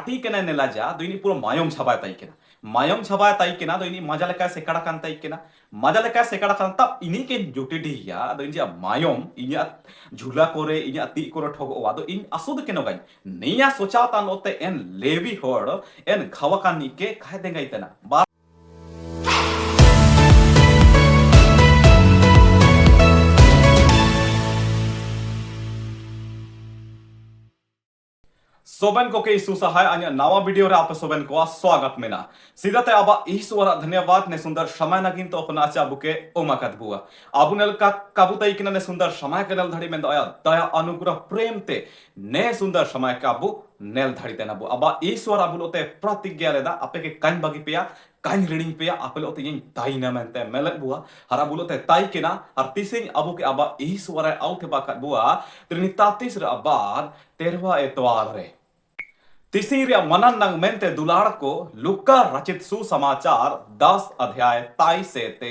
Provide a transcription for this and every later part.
ati kena nelaja do ini pura mayom chaba tai kena mayom chaba tai kena do ini maja leka sekada kan tai kena maja leka sekada kan tap ini ke juti dia do ini mayom ini झूला करे इnya ati करे ठोगो वा do in asud keno gai niya sochata note en levi hor en khawakan ike khai dengai tena Soban को के सुसहाय अन्य नवा video रे आप सोबन को स्वागत मेना सीधाते आबा ईश्वर धन्यवाद ने सुंदर समय नगिन तो अपना आचा बुके ओमाकत बुआ आबुनल का काबुतई किना ने सुंदर समय कनल धड़ी में दया अनुग्रह प्रेम ते ने सुंदर समय काबू नेल धड़ी तेना बु आबा ईश्वर आबुलोते प्रतिज्ञा लेदा आपे के काइन बागी पिया काइन रीडिंग पिया आपेलोते yin taina mente melek bua hara bulote tai kina artising abu ke aba ईश्वर आउते बाकत बुआ trinitatis re abar terwa etwar re तीसरी मनन मेंते दुलार को लुका रचित सुसमाचार 10 अध्याय 23 से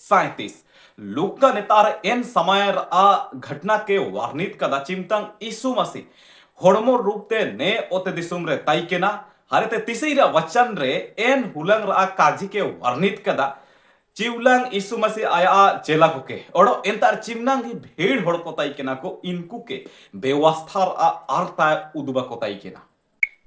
37 लुका ने तार एन समय आ घटना के वर्णित कदा चिमतंग यीशु मसीह होड़मो रूप ते ने ओते दिसुम रे ताइकेना हरे ते तीसरी वचन रे एन हुलंग रा काजी के वर्णित कदा चिवलंग यीशु मसीह आया चेला को के ओड़ो एंतार चिमनंग ही भीड़ होड़ को ताइकेना को इनको के व्यवस्था अर्थ उदुबा को ताइकेना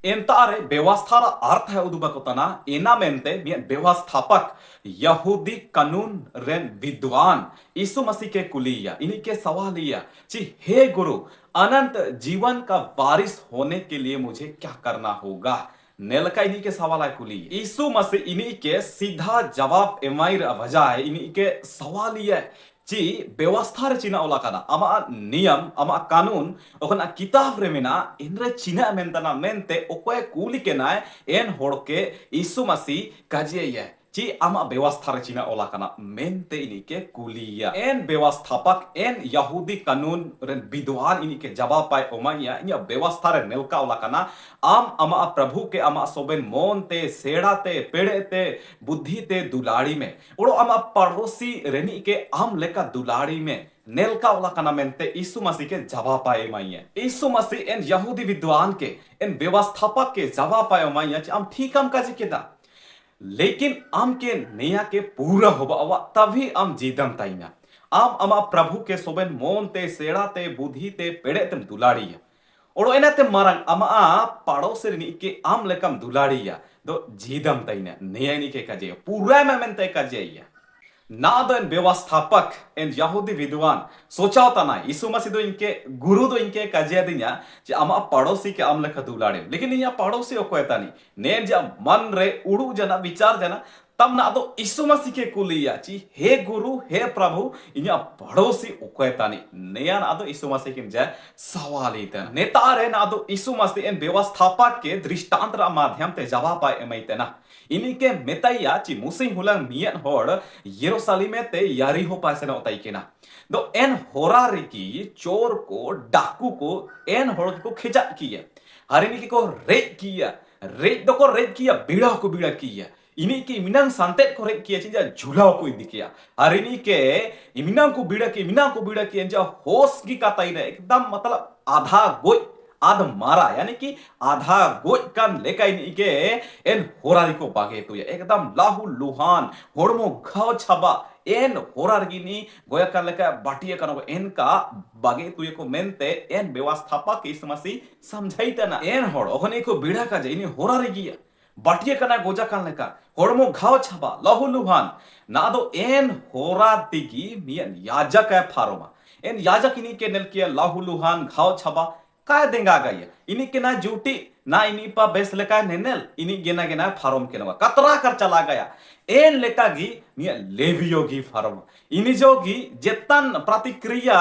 एंतारे व्यवस्थार अर्थ है उदुबकोतना एना मेंते व्यवस्थापक यहूदी कानून रेन विद्वान यीशु मसीह के कुलिया इन्हीं के सवालिया जी हे गुरु अनंत जीवन का वारिस होने के लिए मुझे क्या करना होगा नेलका इन्हीं के सवाल है कुली यीशु मसीह इन्हीं के सीधा जवाब एमाइर बजाय इन्हीं के सवालिया ची व्यवस्था रे चिना ओला काना आमा नियम आमा कानून ओखना किताब रे मेना इनरे चिना मेंतना मेंते ओकोय कुली के नाय एन होड़ के यीशु मसीह काजिए ये ची आमा व्यवस्था रे चिना ओला काना मेंते इनी के कुलिया एन व्यवस्थापक एन यहूदी कानून रे विद्वान इनी के जवाब पाए ओमाया इनी व्यवस्था रे नेलका ओला काना आम आमा प्रभु के आमा सोबेन मोन ते सेड़ा ते पेड़े ते बुद्धि ते दुलाड़ी में ओड़ो आमा पड़ोसी रेनी के आम लेका दुलाड़ी में नेलका ओला काना मेंते यीशु मसीह के जवाब पाए माइया यीशु मसीह एन यहूदी विद्वान के एन व्यवस्थापक के जवाब पाए माइया आम ठीक हम काजी केदा लेकिन आम के नया के पूरा होबा तभी आम जीदम ताइना आम अमा प्रभु के सोबेन मोन ते सेड़ा ते बुद्धि ते पेड़े तेम दुलाड़िया ओड़ो एनाते मारंग अमा पड़ोस रे के आम लेकम दुलाड़िया दो जीदम ताइना नया नि के काजे पूरा में मेंते काजेया ना दो इन व्यवस्थापक इन यहूदी विद्वान सोचा होता ना यीशु मसीह दो इनके गुरु दो इनके काजिया दिन्या जे आमा पड़ोसी के आम लेखा दुलाड़े लेकिन यहाँ पड़ोसी को कहता नहीं ने जा मन रे उड़ू जना विचार जना तब ना दो यीशु मसीह के कुलिया ची हे गुरु हे प्रभु इन्या पड़ोसी कहता नहीं नया ना दो यीशु मसीह के जाय सवाल ही तना नेता रे ना दो यीशु मसीह इन व्यवस्थापक के दृष्टांत रा माध्यम ते जवाब पाए एमैते ना इन्हीं के मेताइया ची मुसी हुलंग मियन होड़ यरूशलेम ते यरीहो पासे ना उताई केना दो एन होरारी की चोर को डाकू को एन होड़ को खिंचा किया हरिनी को रेप किया रेप दो को रेप किया बीड़ा को बीड़ा किया इन्हीं की मिनांग सांतेट को रेप किया चीजा झूला को इन्हीं किया हरिनी के इमिनांग को बीड़ा किया जा होश की काताई रे एकदम मतलब आधा गोई आध मारा यानी कि आधा गोई कान लेका इन्हीं के एन होरारी को बागे तो ये एकदम लाहू लुहान होड़मो घाव छबा एन होरार गिनी गोया का लेका बाटिया कनो एन का बागे तुये को मेनते एन व्यवस्थापक के समसी समझाइता ना एन होड़ ओखने को बीड़ा का जइनी होरार गिया बाटिया कना गोजा कान लेका होड़मो घाव छबा लाहू लुहान ना दो एन होरा दिगी मियन याजक है फारोमा एन याजक इन्हीं के नेल किया लाहू लुहान घाव छबा काय देंगा गया इन्हीं के ना जूटी ना इन्हीं पा बेस लेका नेनेल इन्हीं गेना गेना फार्म के नवा कतरा कर चला गया एन लेका गी मिया लेवियोगी फार्म इन्हीं जोगी जेतन प्रतिक्रिया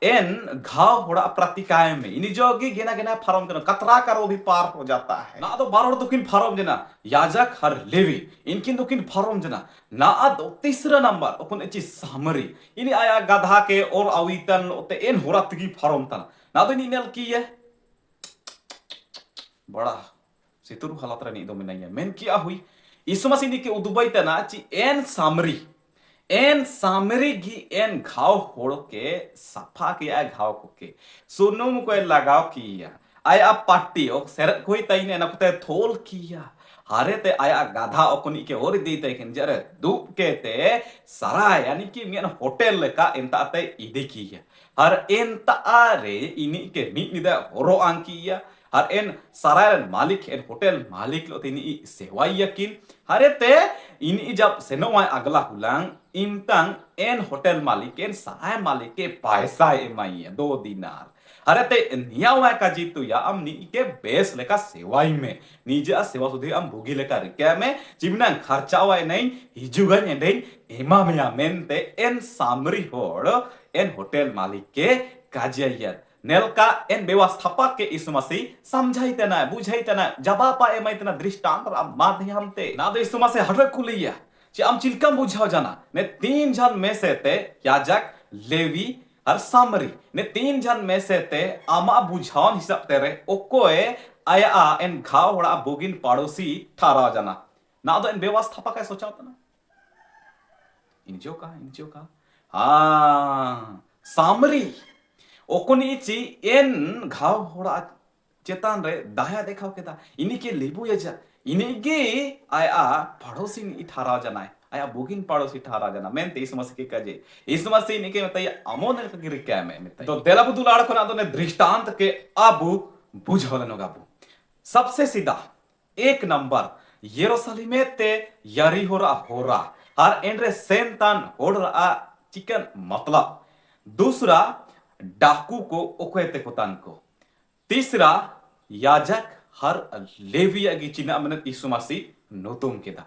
एन घाव होड़ा प्रतिकाय में इन्हीं जोगी गेना गेना फार्म के कतरा कर वो भी पार हो जाता है ना तो बारोड़ दुकिन फार्म जना याजक हर लेवी इनकिन दुकिन फार्म जना ना दो तीसरा नंबर अपन एची सामरी इन्हीं आया गधा के और अवितन ओते एन होड़ा तगी फार्म तना ना तो इन्हीं नेल की है बड़ा सितुरु हालत रे नी दो में नहीं मेन किया हुई यीशु मसीह ने के उदुबई तना ची एन सामरी गी एन घाव होड़ के सफा किया घाव को के सुनुम को लगाव किया आया पार्टी ओ सेरत कोई तई ने नकते थोल किया हारे ते आया गाधा ओकनी के और दी ते किन जरे दुप के ते सराय यानी कि मियन होटल लेका एंता ते इदी किया हर एंता आरे इनी के मी निदा होरो अंकिया हर एन सराय मालिक एन होटल मालिक लो तिनी सेवाई यकिन हरे ते इनी जब सेनोवाय अगला हुलांग इंतंग एन होटल मालिक एन सराय मालिक के पैसा एमाइया 2 दिनार अरे ते नियावा का जीतु या am ni के बेस लेका सेवाई में निजा सेवा सुधी am बुगी लेका रिक्या में चिमना खर्चावा नहीं हिजुगा नेडेन एमा मिया मेनते एन सामरी होड़ एन होटल मालिक के काजिया नेलका एन व्यवस्थापक के इसुमसी समझाइते ना बुझाइते ना जवाबा एमाइते ना दृष्टांत माध्यम ते ना दे इसुमसी हरकुलिया जे am चिलकम बुझाव जाना ने 3 जन में से ते याजक लेवी हर सामरी ने 3 जन में से ते आमा बुझावन हिसाब तेरे ओकोए आया एन घाव होड़ा बोगिन पड़ोसी ठारा जाना ना दो एन व्यवस्थापक का सोचा होता ना इनजो का हाँ सामरी ओकोनी ची एन घाव होड़ा चेतान रे दाया देखाव केता इनी के लेबू ये जा इनी के आया पड़ोसी नी ठारा जाना है आया बोगिन पड़ोसी ठारा जाना मेनते इस मसी के कजे इस मसी निके मतय अमोन के गिर क्या में तो देला बुदुलाड़ को ना तो ने दृष्टांत के आबू बुझवलन गाबू सबसे सीधा 1 नंबर यरूशलेम ते यारी होरा हर एंड्रे सेंतान होड़ा चिकन मतलब दूसरा डाकू को ओकेते कोतान को तीसरा याजक हर लेविया की चिना मन यीशु मसीह नोतुम केदा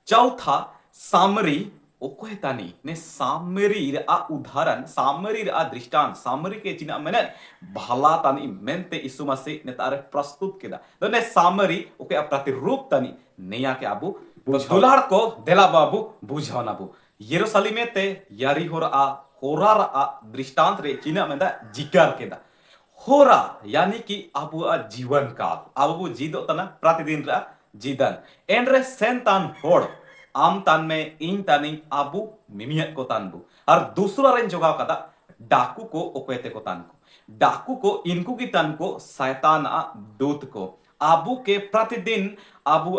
चौथा सामरी ओकोतानी ने सामरी आ उदाहरण सामरी आ दृष्टांत सामरी के चिना मन भला तानी मेनते यीशु मसीह ने तारे प्रस्तुत केदा तो ने सामरी ओके प्रतिरूप तानी नेया के आबू दुलाड़ को देला बाबू बुझावना बू यरूशलेम ते यारी होरा दृष्टांत रे चिना मेंदा जिकर केदा होरा यानी कि अबू जीवन काल अबू जीदो तना प्रतिदिन रा जीदन एंड्रे सेंतान होड़ आम तान में इन तानी अबू मिमियत को तानबू और दूसरा रेन जोगाव कदा डाकू को ओकेते को तान को डाकू को इनको की तान को शैतान दूत को अबू के प्रतिदिन अबू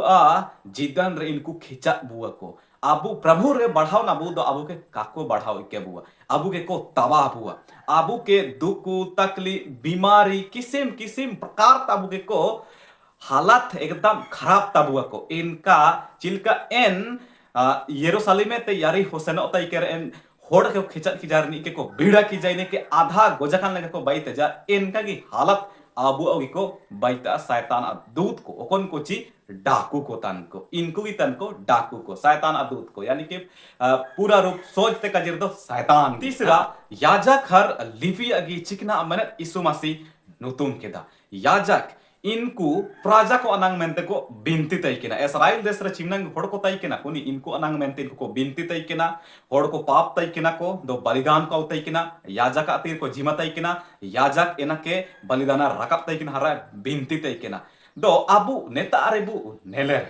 जीदन रे इनको खिंचा बुआ को अबू प्रभु रे बढ़ाओ ना बू दो अबू के काको बढ़ाओ के बुआ अबू के को तबाह बुआ अबू के दुख तकलीफ बीमारी किसिम किसिम प्रकार अबू के को हालत एकदम खराब तबुआ को इनका चिलका एन यरूशलेम ते यारी होसेन ओतई के एन होड़ के खिचत की जारनी के को भीड़ा की जाइने के आधा गोजखान लगे को बाइते जा इनका की हालत अबू अगी को बाइता शैतान दूत को ओकन को ची डाकू को तन को इनको की तन को डाकू को शैतान दूत को यानी कि पूरा रूप सोचते का जिर दो शैतान तीसरा याजक हर लिवी अगी चिकना मन यीशु मसीह नुतुम केदा याजक इनको प्राजा को अनांग मेंते को बिनती तई केना इस्राइल देश रे चिमनंग होड़ को तई केना कोनी इनको अनांग मेंते इनको बिनती तई केना होड़ को पाप तई केना को दो बलिदान को तई केना याजक अतीर को जिमा तई केना याजक एना के बलिदान रकब तई केना हरा बिनती तई केना दो अबू नेता अरेबू नेले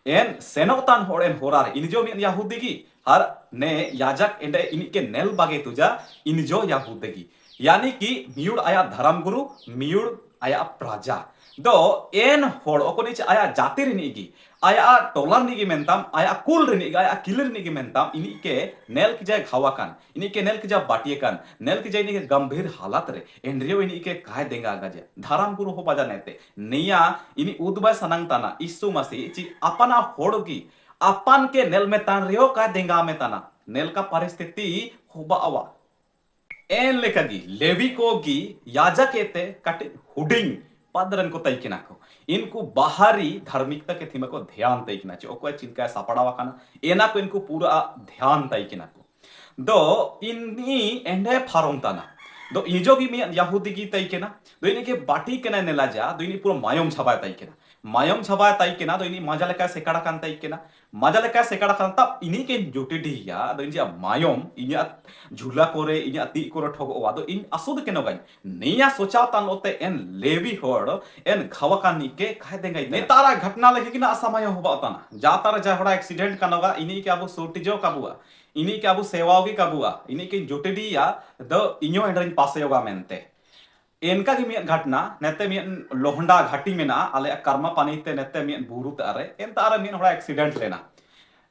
एन सेनोतान होड़ एन होरार इनजो मिन यहूदी की हर ने याजक एंडे इनके नेल बागे तुजा इनजो यहूदी की यानी कि मियुड़ आया धर्म गुरु मियुड़ आया प्राजा दो एन होड़ ओकोनिच आया जाति रिनीगी आया टोलर निगी मेंताम आया कुल रिनीगी आया किलर निगी मेंताम इनी के नेल की जाय घावाकान इनी के नेल की जा बाटियकान नेल की जाय इनी के गंभीर हालत रे एंड्रियो इनी के काय देंगा गजे धर्म गुरु हो बाजा नेते निया इनी उदबाय सनंगताना यीशु मसीह ची अपना होड़गी अपन के नेल में तान रियो काय देंगा में ताना नेल का परिस्थिति होबा आवा एन लेखगी लेवी को की याजक एते कटे हुडिंग पदरन को तई केना को इनको बाहरी धार्मिकता के थीमा को ध्यान तई केना चे ओको चिनका सापड़ावा काना एना को इनको पूरा ध्यान तई केना को दो इनी एंडे फारोम ताना दो इजो की मिया यहूदी की तई केना दो इनी के बाटी केना नेला जा दो इनी पूरा मायम छबा तई केना मायम छबा तई केना दो इनी मजा लेका सेकाड़ा कान तई केना मजा लेका सेकाड़ा कान तब इनी के जुटी ढिया दो इनी मायम इनी झूला कोरे इनी ती कोरे ठगो दो इन असुद केनो गाय निया सोचा तान ओते एन लेवी होड़ एन खवकानी के कह देंगे ने तारा घटना लगे कि ना असमय होबा ताना जा तारा जा होड़ा एक्सीडेंट कनोगा इनी के अबु सोटिजो काबुआ इनी के अबु सेवाओगी काबुआ इनी के जुटी ढिया दो इनो एंडरिन पासे होगा मेनते इनका की मियन घटना नेते मियन लोहंडा घाटी में ना आले कर्मा पानी ते नेते मियन बुरु तारे एंता आरे मियन होड़ा एक्सीडेंट लेना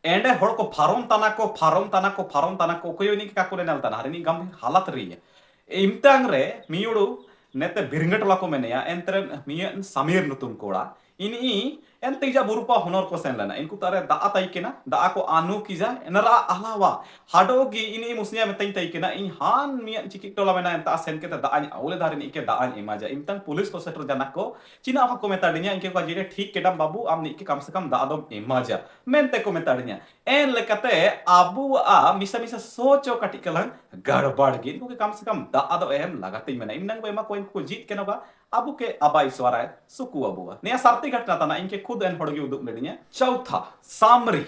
एंडे होड़ को फारम ताना को कोयो नि का कोले नल ताना हरिनी गम हालत रही है इमतांग रे मियुडु नेते बिरंगटला को मेनेया एंतरे मियन समीर नुतुम कोड़ा इनी एंते जा बुरुपा हुनर को सेन लेना इनको तारे दा ताई केना दा को आनु कीजा एनरा अलावा हाडोगी इनी मुसनिया में तई केना इन हान मियन चिकी टोला मेना एंता सेन के दा आनी औले धारे नि के दा आनी इमाजा इमतांग पुलिस को सेटर जाना को चिना को मेताडिया इनके को जिरे ठीक केडम बाबू आम नि के कम से कम दा दो इमाजा मेनते को मेताडिया एन लेकते आबू आ मिसा मिसा सोचो कटी कलन गड़बड़ गिन को कम से कम दा दो एम लगाते मेना इमनंग बेमा को इनको जीत के नबा अबू के अबाई स्वराय सुकु अबुआ ने सारती घटना तना इनके खुद एन होड़गी उदुक लेडिया चौथा सामरी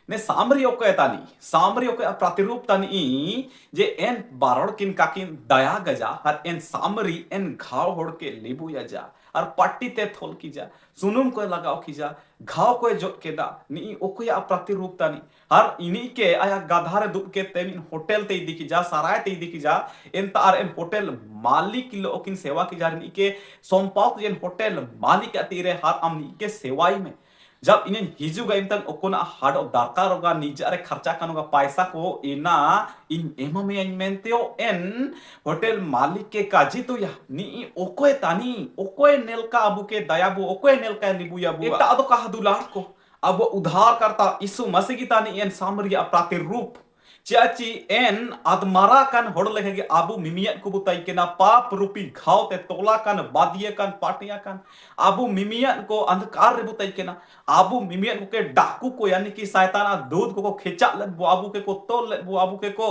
ने सामरी ओके तानी सामरी ओके प्रतिरूप तानी जे एन बारोड़ किन काकिन दया गजा हर एन सामरी एन घाव होड़ के लेबू या जा और पट्टी ते थोल की जा सुनुम को लगाओ की जा घाव को जोत के दा नी ओके प्रतिरूप तानी हर इनी के आया गाधार दुब के तेमिन होटल ते दिखी जा सराय ते दिखी जा एन तार एन होटल मालिक लो ओकिन सेवा की जा नी के सोमपाक जेन होटल मालिक अतीरे हर अमनी के सेवाई में जब इन्हें हिजुगा इमतन ओकोना हाडो दरकार होगा निजारे खर्चा कनुगा पैसा को इना इन एमा में इन मेंतेओ एन होटल मालिक के काजी तो या नी ओकोए तानी ओकोए नेलका अबू के दयाबू ओकोए नेलका निबू याबू एकटा अदो कहा दुलार को अब उद्धार करता यीशु मसीह की तानी एन सामरिया प्रातिरूप चाची एन आदमारा कान होड़ लेके आबू मिमियन को बुताई के ना पाप रूपी घाव ते तोला कान बादिये कान पाटिया कान आबू मिमियन को अंधकार रे बुताई के ना आबू मिमियन को के डाकू को यानी कि शैताना दूध को खिंचा ले वो आबू के को तोल ले वो आबू के को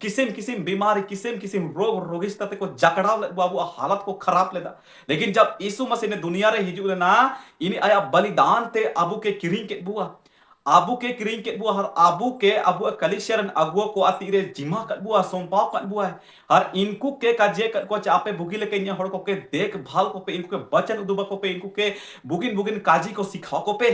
किसिम किसिम बीमारी किसिम किसिम रोग रोगिस्ता को जकड़ा ले वो आबू हालत को खराब लेदा लेकिन जब यीशु मसीह ने दुनिया रे हिजू लेना इनी आया बलिदान ते आबू के किरिंग के बुआ आबू के क्रीम के बुआ हर आबू के अबू कलिशरन अगुआ को अतीरे जिमा कट बुआ सोमपाव कट बुआ हर इनको के काजे कट को चापे बुगी लेके इन हड़ को के देखभाल को पे इनको के बचन उदुबा को पे इनको के बुगिन बुगिन काजी को सिखाओ को पे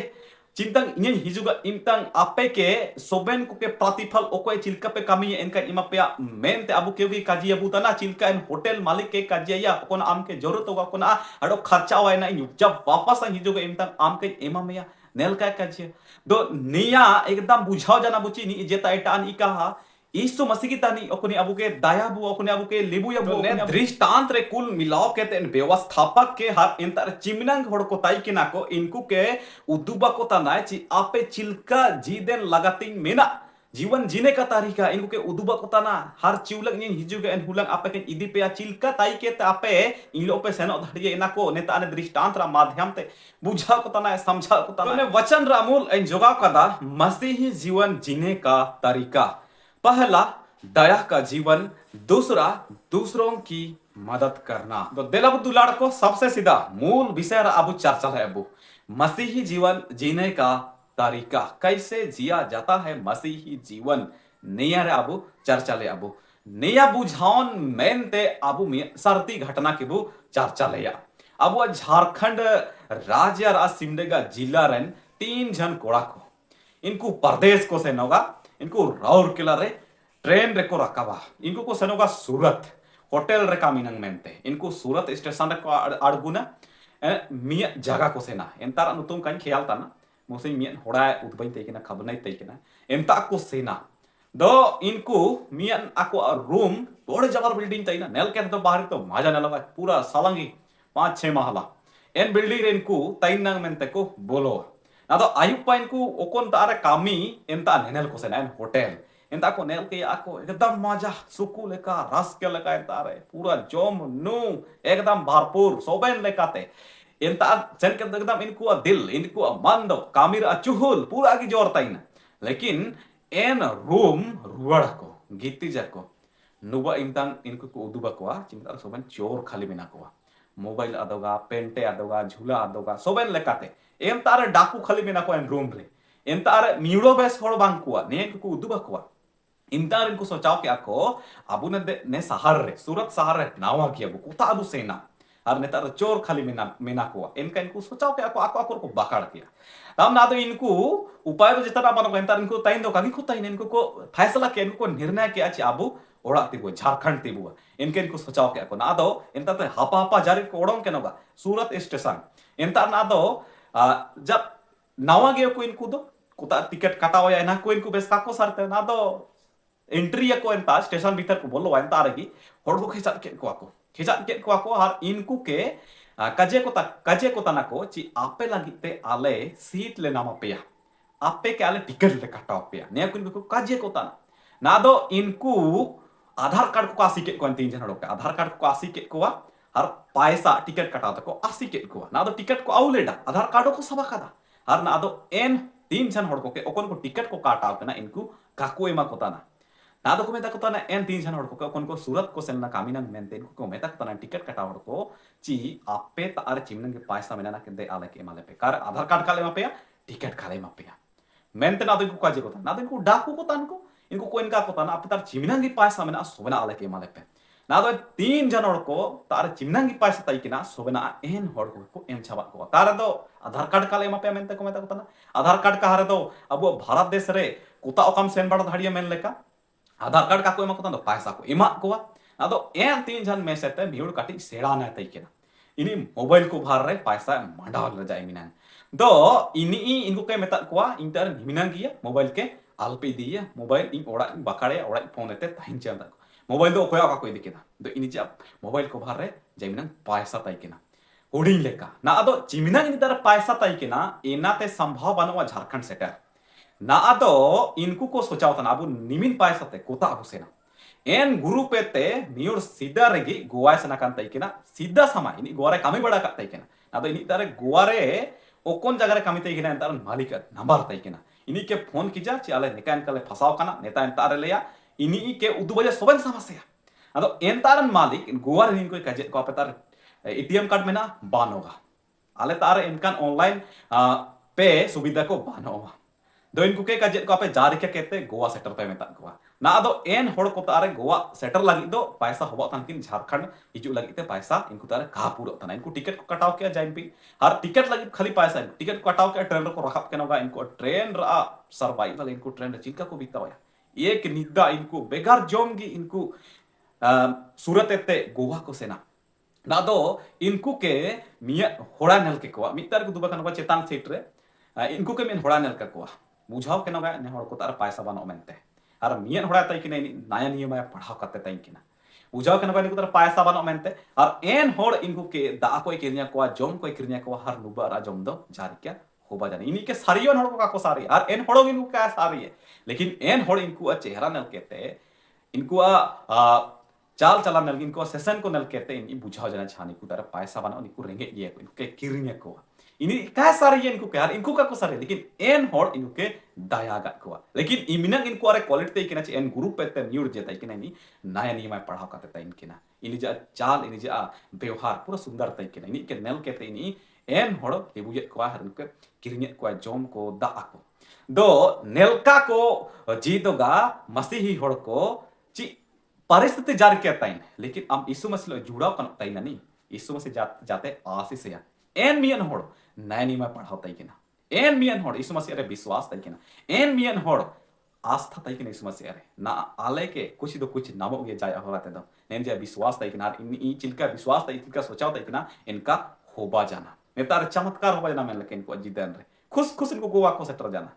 चिंतन इन हिजुगा इमतंग आपे के सोबेन को के प्रतिफल ओको चिलका पे कमी इनका इमा पे मेन ते अबू के काजी अबू तना चिलका इन होटल मालिक के काजी या कोन आम के जरूरत होगा कोन हड़ो खर्चा वाय ना जब वापस हिजुगा इमतंग आम के इमा में नेल का काजी दो निया एकदम बुझाओ जाना बुची नी जेता एटान ई कहा यीशु मसीह की तानी ओकनी अबू के दाया बु ओकनी अबू के लिबु या बु ने दृष्टांत रे कुल मिलाव के तेन व्यवस्थापक के हाथ इंतर चिमनंग होड़ को ताई के नाको इनको के उदुबा को तना ची आपे चिलका जी देन लगातिंग मेना जीवन जीने का तरीका इनको के उदुबा को तना हर चिउलंग इन हिजु के हुलंग आपे के इदी पे चिलका ताई के तापे इलो पे सेनो धड़िए इना को नेता ने दृष्टांत रा माध्यम ते बुझा को तना समझा को तना ने वचन रा मूल इन जोगा कदा मसीही जीवन जीने का तरीका पहला दया का जीवन दूसरा दूसरों की मदद करना तो दिलब दुलाड़ को सबसे सीधा मूल विषय अबू चर्चा है अबू मसीही जीवन जीने का तरीका कैसे जिया जाता है मसीही जीवन नया रे अबू चर्चा ले अबू नया बुझावन मेन ते अबू सर्दी घटना के बू चर्चा ले अबू झारखंड राज्य रा सिमडेगा जिला रेन 3 जन कोड़ा को इनको प्रदेश को से नोगा इनको राउरकेला रे ट्रेन रे को रकाबा इनको को सनोगा सूरत होटल रे कामिनंग मेनते इनको सूरत स्टेशन रे को अड़गुना मिया जगह को सेना एंतार अनुतुम काई ख्याल ताना मुसे मियन होड़ा उदबई तेकिना खबनाई तेकिना एंता को सेना दो इनको मियन आको रूम बड़े जबर बिल्डिंग तैना नेल के तो बाहर तो मजा न लगा पूरा सालंगी 5-6 महला एन बिल्डिंग रे इनको तैनंग मेनते को बोलो ना तो आयुपा इनको ओकोन तारे कामी एंता नेनल को सेना होटल एंता को नेल के आको एकदम मजा सुकू लेका रस के लेका एंता रे पूरा जोम नु एकदम भरपूर सोबेन लेकाते एंता सेन के एकदम इनको दिल इनको मन दो कामिर अचुहुल पूरा की जोर ताइन लेकिन एन रूम रुवाड़ को गीती जाको नुबा इंतान इनको को उदुबा को चिंता सोबेन चोर खाली बिना को मोबाइल अदोगा पेंटे अदोगा झूला अदोगा सोबेन लेकाते एम तारे डाकू खाली बिना को एन रूम रे एम तारे मिउडो बेस होड़ बांग को ने को उदुबा को इंतार इनको सोचाओ के आको अबू ने शहर रे सूरत शहर रे नावा की अबू कोता अबू सेना और नेतार चोर खाली मेना को इनका इनको सोचाओ के ako ako ako को बाकाड़ किया तब ना तो इनको उपाय तो जितना बनो नेतार इनको ताइन दो कागी को ताइन इनको को फैसला के इनको निर्णय किया छि आबू ओड़ा तिबु झारखंड तिबु इनको सोचाओ के ako ना दो इनता तो हापा हापा जारी को ओड़ों के नोगा सूरत स्टेशन इनता ना दो जब नवा गयो को इनको दो कुता टिकट काटाओ या ना को इनको बेस काको सरते ना दो एंट्री को एंता स्टेशन भीतर को बोलो एंता रगी हर को खिचा के को और इनको के काजे को तना को ची आपे लगिते आले सीट ले नामा पेया आपे के आले टिकट ले काटाओ पेया ने को इनको काजे को तना ना दो इनको आधार कार्ड को आसी के को तीन जन हड़ो आधार कार्ड को आसी के को और पैसा टिकट कटाओ को आसी के को ना दो टिकट को आउलेडा आधार कार्ड को सबा कदा और ना दो एन तीन जन हड़ को ओकन को टिकट को काटाओ ना इनको काको एमा को तना ना दो को मेता को तना एन तीन जन हड़ को ओकन को सूरत को सेलना कामिना मेनते इनको को मेता को तना टिकट काटाओ को ची आपे तार चिमनन के पैसा मेना के दे आले के माले पे कार आधार कार्ड काले मा पे टिकट काले मा पे मेनते ना दो इनको काजे को तना ना दो इनको डाकू को तना इनको इनका को तना आपे तार चिमनन के पैसा मेना सोबना आले के माले पे ना दो तीन जन हड़ को तार चिमनन की पैसा तई किना सोबना एन हड़ को एम छाबा को तार दो आधार कार्ड काले मा पे मेनते को मेता को तना आधार कार्ड का हारे दो अब भारत देश रे कुता ओकम सेन बड़ा धाड़िया मेन लेका आधार कार्ड का को एमा को तना पैसा को एमा को ना दो एन तीन जन में से ते भीड़ काटी सेड़ा ना तई किना इनी मोबाइल को भार रे पैसा मांडाव ले जाय मिनान दो इनी इनको के मेता को इंटर मिनान गिया मोबाइल के आलपे दिया मोबाइल इन ओड़ा बकाड़े ओड़ा फोन एते ताहिन चंदा मोबाइल दो कोया का कोई दिकेना दो इनी जब मोबाइल को भार रे जमिनान पैसा तई किना हुडिंग लेका ना अदो चिमिना इन तर पैसा तई किना एनाते संभव बनवा झारखंड सेटर ना अदो इनको को सोचाओ तना अबु निमिन पैसा ते कोता अबु सेना एन गुरु पेते मियोर सीधा रेगी गोवा सेना कान तई किना सीधा समा इनी गोवा रे कामी बड़ा का तई किना ना दो इनी तारे गोवा रे ओकोन जगह रे कामी तई किना तार मालिक नंबर तई किना इनी के फोन किजा चाले नेकान कले फसाव काना नेता एन तारे लेया इनी के उदु बजे सोबन समस्या अदो एन तारन मालिक गोवा रे इनको काजे को पे तार एटीएम कार्ड में ना बान होगा आले तार इनकान ऑनलाइन पे सुविधा को बान होगा दो इनको के काजे को पे जारी के कहते गोवा सेटर पे मेता को ना दो एन हड़ को तारे गोवा सेटर लगी दो पैसा होबा तनकिन झारखंड हिजु लगी ते पैसा इनको तारे का पूरा तना इनको टिकट को कटाव के जाइन पी हर टिकट लगी खाली पैसा टिकट को कटाव के ट्रेन को रखब के नगा इनको ट्रेन रा सर्वाइवल इनको ट्रेन चिंका को बीता एक निदा इनको बेगार जोमगी इनको सूरत एते गोवा को सेना ना दो इनको के मिया होड़ा नेल के को मितर को दुबा कनवा चेतान सीट रे इनको के मेन होड़ा नेल के को बुझाव के नगा ने होड़ को तार पैसा बनो मेनते और मियन होड़ा तई कि नया नियम पढ़ाव करते तई किना बुझाव के नगा इनको तार पैसा बनो मेनते और एन होड़ इनको के दा कोई किरनिया को जम कोई किरनिया को हर नुबा रा जम दो जारी क्या होबा जाने इनी के सारियोन होड़ को सारी और एन होड़ो इनको का सारी है लेकिन एन होड़ इनको चेहरा नेल केते इनको चाल चला नल इनको सेशन को नल कहते इन बुझाओ जना छानी को तारा पैसा बना इनको रेंगे ये को इनको किरने को इनी का सारे ये इनको यार इनको का को सारे लेकिन एन हॉट इनको के दायागा को लेकिन इमिना इनको अरे क्वालिटी के ना एन ग्रुप पे ते न्यूर जेता कि नहीं नया नियम पढ़ाओ करते ता इनके ना इनी जा चाल इनी जा व्यवहार पूरा सुंदर तई के इनी के नल कहते इनी एन हॉट ते बुझे को हर इनको किरने को जोम को दा को दो नेलका को जीदोगा मसीही हॉट को ची परिस्थिति जारी कहता है लेकिन हम यीशु मसीह जुड़ा करता है नहीं यीशु मसीह जाते आशीष से एन मियन होड़ नया नियम पढ़ाता है कि ना एन मियन होड़ यीशु मसीह रे विश्वास तई कि ना एन मियन होड़ आस्था तई कि ना यीशु मसीह रे ना आले के कुछ तो कुछ नामो ये जाय हो रहते दो नेन जे विश्वास तई कि ना इन ई चिलका विश्वास तई चिलका सोचाओ तई कि ना इनका होबा जाना नेतार चमत्कार होबा जाना मैं लेकिन इनको जिदन रे खुश खुश इनको गोवा को सेटर जाना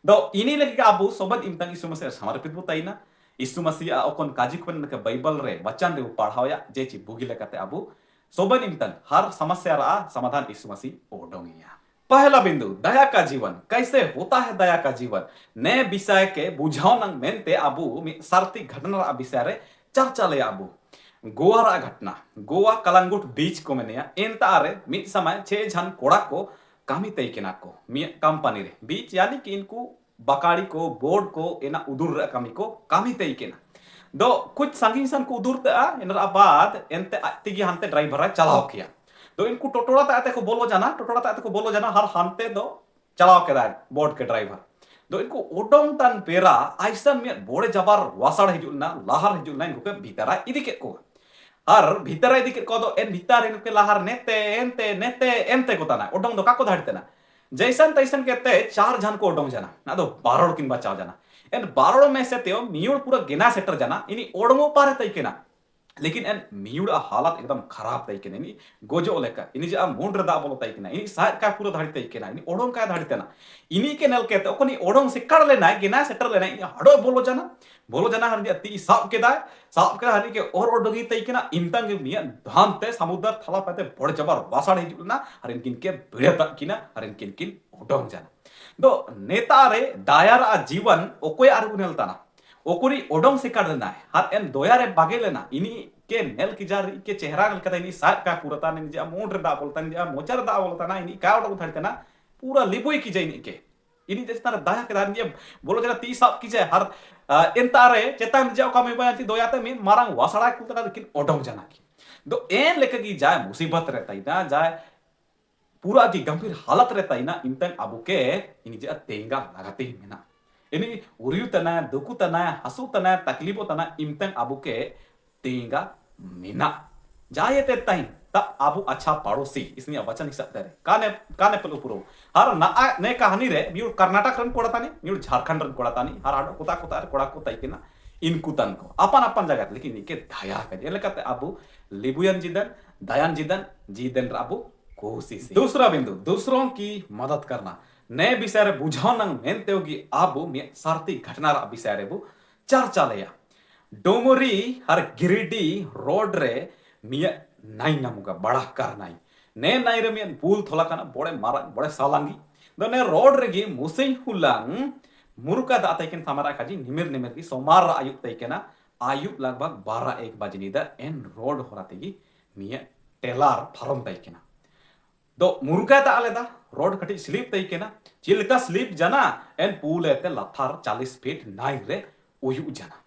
दो इनी लगी आबू सोबत इमतंग यीशु मसीह समर्पित बुताई ना यीशु मसीह ओकन काजी को के बाइबल रे वचन रे पढ़ावया जे ची बुगी लेकाते आबू सोबन इमतन हर समस्या रा समाधान यीशु मसीह ओडोंगिया पहला बिंदु दया का जीवन कैसे होता है दया का जीवन ने विषय के बुझाव नंग मेनते आबू सार्थिक घटना रा विषय रे चर्चा ले आबू गोवा रा घटना गोवा कलंगुट बीच को मेनिया एनता रे मिट समय 6 जन कोड़ा को कामी तई केना को कंपनी रे बीच यानी कि इनको बकाड़ी को बोर्ड को एना उदुर कमी को कामी तई केना दो कुछ संगीन सन को उदुर ता एनरा बाद एनते तिगी हनते ड्राइवर चलाओ किया दो इनको टोटोड़ा ताते को बोलो जाना हर हनते दो चलाओ के दाय बोर्ड के ड्राइवर दो इनको ओडोंग तन पेरा ऐसा में बोड़े जबर वासड़ हिजुना लहर हिजुना इनको के भीतरा इदी के को Har bhitara idik ko do en bhitar en ke lahar nete ko tana odong do ka ko dharte na जैसन तैसन कहते 4 जन को ओडोंग जाना ना तो 12 किन बचाव जाना एन 12 में से त्यो मियुड़ पूरा गिना सेटर जाना इनी ओडमो पारे तैके ना लेकिन एन मियुड़ हालत एकदम खराब तैके ना इनी गोजो लेका इनी जा मुंड दा बोलो तैके ना इनी साइड का पूरा धाड़ी तैके ना इनी ओडोंग का धाड़ी ना इनी के नल कहते ओकनी ओडोंग से कर लेना गिना सेटर लेना इनी हडो बोलो जाना हर ती साब के हरी के और ओडोगी तैके ना इंतंग मिया धामते समुद्र थला पाते बड़ जबर वासाड़ हिजुना हर इनकिन के बिड़े तक किना हर इनकिन ओडोंग जाना दो नेता रे दायर आ जीवन ओकोय आरगु नेलताना ओकुरी ओडोंग से कर देना है हर एन दोया रे बागे लेना इनी के नेल की जार के चेहरा नेल कता इनी साथ का पूरता ने जा मोंड दा बोलता ने जा मोचर दा बोलता ना इनी का ओडोंग थड़ते ना पूरा लिबुई की जाई के इनी जैसे तारा दाया के दान ये बोलो जरा 30 साल की जाए हर एन तारे चेतान जाओ का में बाती दोया ते में मारंग वासड़ा कुतरा लेकिन ओडोंग जाना की दो एन लेके की जाए मुसीबत रहता ही ना जाए पूरा की गंभीर हालत रहता ही ना इंतन अबू के इनी जे तेंगा लगाते ही में ना इनी उरियु तना दुकु तना हसु तना तकलीफो तना इंतन अबू के तेंगा मीना जाए ते ताई ता अबू अच्छा पड़ोसी इसने वचन हिसाब रे काने पलु पुरो हर ना ने कहानी रे मिउ कर्नाटक रन कोड़तानी मिउ झारखंड रन कोड़तानी हर आडो कुता कुता रे कोड़ा को ताइकेना इनकु तन को अपन जगह लेकिन इनके दया के लेकाते अबू लिबुयन जीदन अबू कोशिश दूसरा बिंदु दूसरों की मदद करना नए विषय रे बुझावन मेनते होगी आबू में सारती घटना रा विषय रे बु चर्चा लेया डोमरी हर गिरिडी रोड रे मिया नाई नमुगा बड़ा कर नाई नाई रे मिया पुल थोला काना बड़े सालांगी दो ने रोड रे गी मुसई हुलांग मुरुका दा तैकेन सामरा खाजी निमिर की सोमार आयुक्त तैकेना आयुक्त लगभग 12-1 बजे नीदा एन रोड होरातेगी मिया टेलार फार्म तैकेना दो मुरुका दा आलेदा रोड कटी स्लिप तैकेना चिलका स्लिप जाना एन पुल एते लथार 40 फीट नाई रे उयु जाना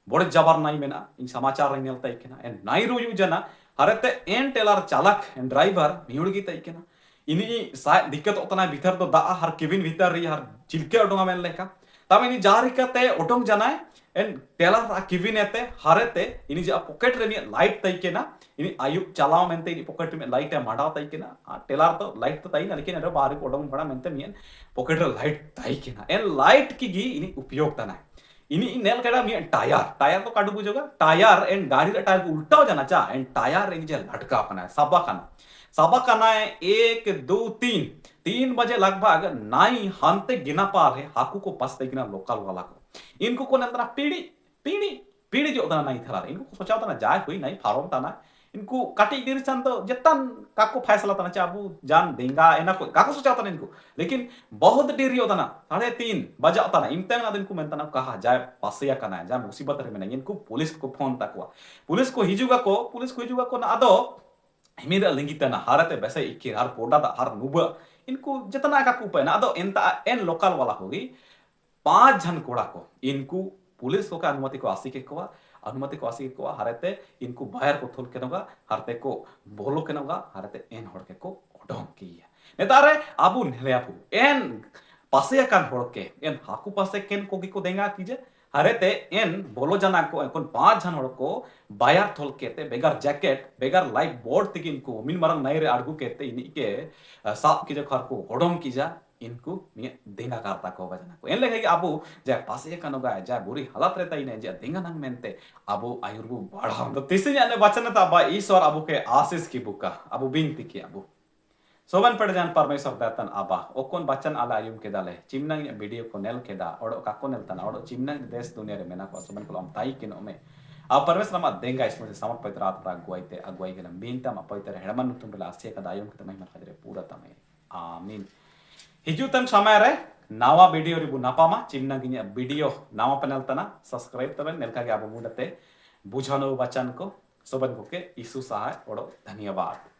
बड़े जबर नाई मेना इन समाचार रे नेल तैकेना एन नाई रो उयु जाना हरते एन टेलर चालक एन ड्राइवर मिहुड़गी तैकेना इनी सा दिक्कत ओतना भीतर तो दा हर केबिन भीतर री हर चिलके ओडोंगा मेन लेका तब इनी जारी कते ओडोंग जाना एन टेलर आ केबिन एते हरते इनी जा पॉकेट रे लाइट तैकेना इनी आयु चलाव मेनते इनी पॉकेट में लाइट है माडा तैकेना टेलर तो लाइट तो ताई ना लेकिन अरे बाहर ओडोंग बड़ा मेनते मियन पॉकेट रे लाइट तैकेना एन लाइट की गी इनी उपयोग तना इनी नेल कड़ा मियन टायर तो काडू बुझोगा टायर एन गाड़ी रे टायर को उल्टा जाना चा एन टायर इन जे लटका पना सबा खाना 1 2 3 बजे लगभग नाई हंते गिना पार है हाकू को पास तक लोकल वाला को इनको को नंतना पीड़ी जो तना नहीं थला इनको सोचा तना जाय हुई नहीं फार्म तना इनको काटी दिरसन तो जतन काको फैसला तना चाबू जान देंगा एना को काको सोचा तना इनको लेकिन बहुत देरी होता ना 3:30 बजा तना इनते ना दिन को मेनतना कहा जाय पासया कना जा मुसीबत रे में इनको पुलिस को फोन तकवा पुलिस को हिजुगा को ना आदो हिमिदा लिंगितना हारते बेसे इकी हार पोडा दा हार नुबा इनको जितना का कुपे ना अदो एन लोकल वाला होगी 5 जन कोड़ा को इनको पुलिस को का अनुमति को आसी के को हारते इनको बाहर को थोल के नोगा हारते को बोलो के नोगा हारते एन होड़ के को ओडोंग किया नेतारे आबू नेले आबू एन पासे कान होड़ के एन हाकू पासे केन को की को देंगा कीजे हरेते एन बोलो जाना को एकोन 5 जन होड़ को बायर थोल केते बेगर जैकेट बेगर लाइफ बोर्ड तक इनको मिन मरंग नाई रे आडगु केते इनी के साप की जो खर को ओडोंग की जा इनको मिया देंगा करता को बजना को एन लेगे आबू जे पासे कानोगा जा बुरी हालत रहता इने जे देंगा नंग मेनते आबू आयुर्बु बढ़ा तो तिसे जाने वचन ता बा ईश्वर आबू के आशीष की बुका आबू बिनती की आबू सोबन पड़ जान परमेश्वर दातन आबा ओकोन बचन आला आयुम के दाले चिमनंग वीडियो को नेल के दा ओडो काको नेल तना ओडो चिमनंग देश दुनिया रे मेना को सोबन को ताई किनो में आ परमेश्वर मा देंगा इसमें समर्थ पवित्र आत्मा अगुवाई के बीनता मा पवित्र हेडमन तुम बेला आसे का दायुम के महिमा खजरे पूरा तमे आमीन हिजुतन समय रे नावा वीडियो रिबु नापामा चिमनंग गिnya वीडियो नावा पनेल तना सब्सक्राइब तबन नेल का के आबो मुडते बुझानो वचन को सोबन को के यीशु सहाय ओडो धन्यवाद।